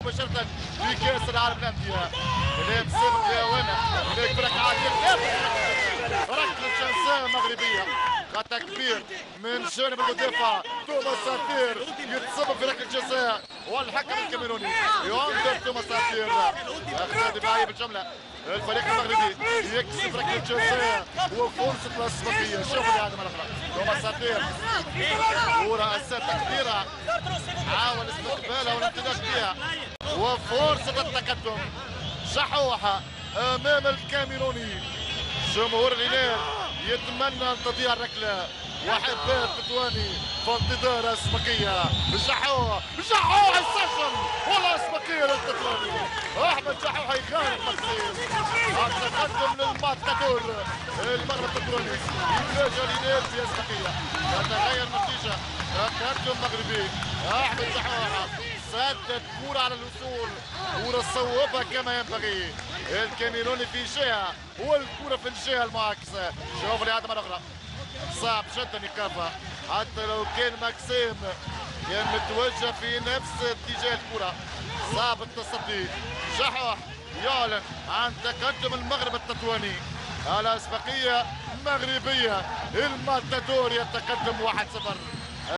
مباشرة في كأس العالم للأندية. إليك سبق يا وين إليك فرق عادل ركلة شمسية مغربية، خطأ كبير من جانب المدافع توماس ساتير يتصب في ركلة جزاء، والحكم الكاميروني ينظر توماس ساتير أخذ دفاعية بالجملة. الفريق المغربي يكسب ركلة جزاء وفرصة الأسبقية. شوفوا هذا مرة أخرى توماس ساتير كرة أساسية كبيرة حاول استقبالها والامتداد بها وفرصة التقدم. شحوحة أمام الكاميروني. جمهور الهلال يتمنى ان تضيع الركله وحبات تطواني في انتظار اسبقيه. شحوح يسجل والاسبقيه للتطواني. احمد شحوح يخالف مكسيم. التقدم للماتادور المره التطواني يفاجئ الهلال في اسبقيه. تتغير النتيجه. تقدم مغربي. احمد شحوح سدد كرة على الوصول، كرة صوبها كما ينبغي. الكاميروني في جهة والكرة في الجهة المعاكسة. شوف الإعادة مرة أخرى. صعب جدا إيقافها حتى لو كان ماكسيم كان متوجه في نفس اتجاه الكرة. صعب التصدي. شحوح يعلن عن تقدم المغرب التطواني على أسبقية مغربية. الماتادور يتقدم 1-0.